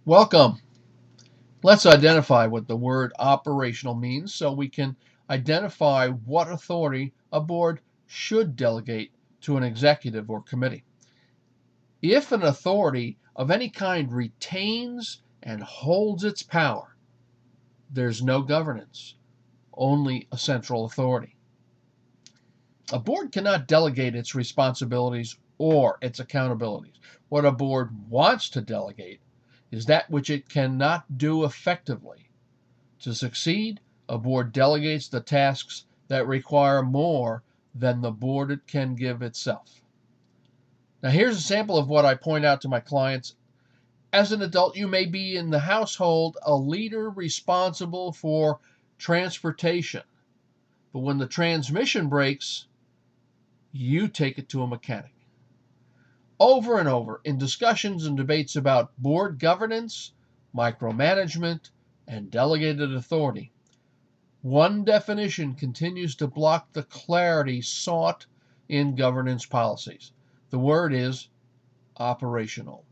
Welcome. Let's identify what the word operational means so we can identify what authority a board should delegate to an executive or committee. If an authority of any kind retains and holds its power, there's no governance, only a central authority. A board cannot delegate its responsibilities or its accountabilities. What a board wants to delegate is that which it cannot do effectively. To succeed, a board delegates the tasks that require more than the board it can give itself. Now, here's a sample of what I point out to my clients. As an adult, you may be in the household a leader responsible for transportation. But when the transmission breaks, you take it to a mechanic. Over and over in discussions and debates about board governance, micromanagement, and delegated authority, one definition continues to block the clarity sought in governance policies. The word is operational.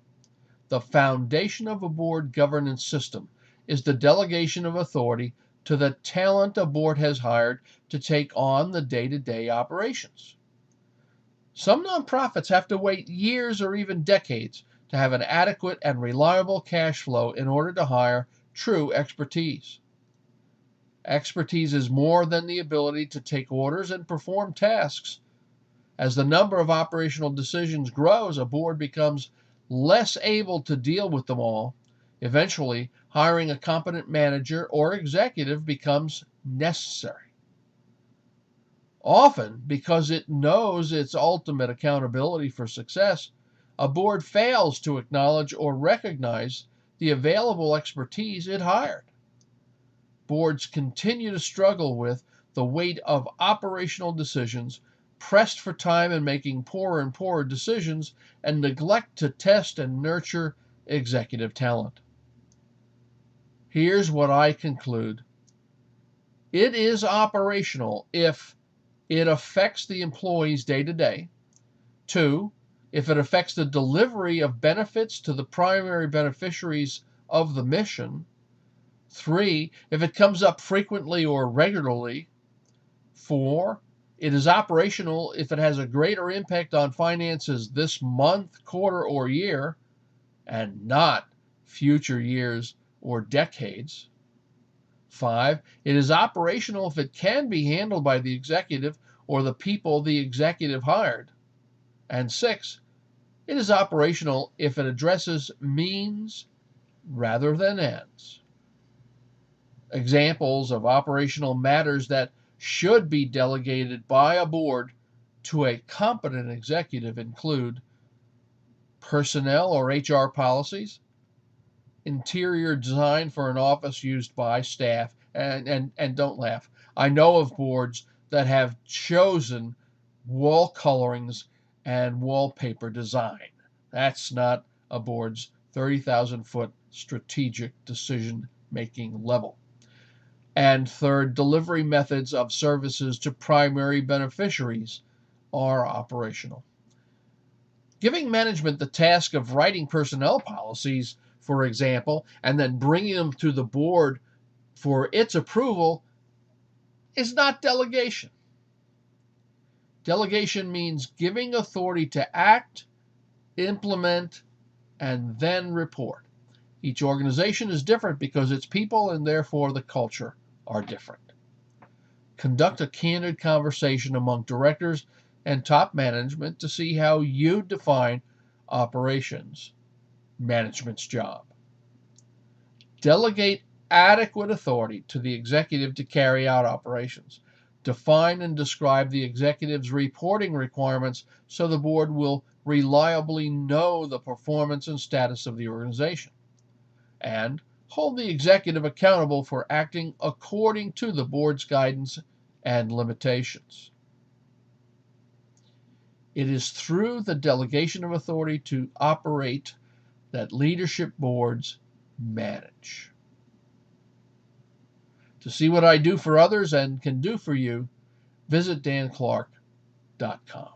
The foundation of a board governance system is the delegation of authority to the talent a board has hired to take on the day-to-day operations. Some nonprofits have to wait years or even decades to have an adequate and reliable cash flow in order to hire true expertise. Expertise is more than the ability to take orders and perform tasks. As the number of operational decisions grows, a board becomes less able to deal with them all. Eventually, hiring a competent manager or executive becomes necessary. Often, because it knows its ultimate accountability for success, a board fails to acknowledge or recognize the available expertise it hired. Boards continue to struggle with the weight of operational decisions, pressed for time and making poorer and poorer decisions, and neglect to test and nurture executive talent. Here's what I conclude. It is operational if it affects the employees day to day. 2, if it affects the delivery of benefits to the primary beneficiaries of the mission. 3, if it comes up frequently or regularly. 4, it is operational if it has a greater impact on finances this month, quarter, or year, and not future years or decades. 5, it is operational if it can be handled by the executive or the people the executive hired. And 6, it is operational if it addresses means rather than ends. Examples of operational matters that should be delegated by a board to a competent executive include personnel or HR policies, interior design for an office used by staff, and don't laugh. I know of boards that have chosen wall colorings and wallpaper design. That's not a board's 30,000-foot strategic decision-making level. And third, delivery methods of services to primary beneficiaries are operational. Giving management the task of writing personnel policies, for example, and then bringing them to the board for its approval is not delegation. Delegation means giving authority to act, implement, and then report. Each organization is different because its people and therefore the culture are different. Conduct a candid conversation among directors and top management to see how you define operations, management's job. Delegate adequate authority to the executive to carry out operations. Define and describe the executive's reporting requirements so the board will reliably know the performance and status of the organization. And hold the executive accountable for acting according to the board's guidance and limitations. It is through the delegation of authority to operate that leadership boards manage. To see what I do for others and can do for you, visit danclark.com.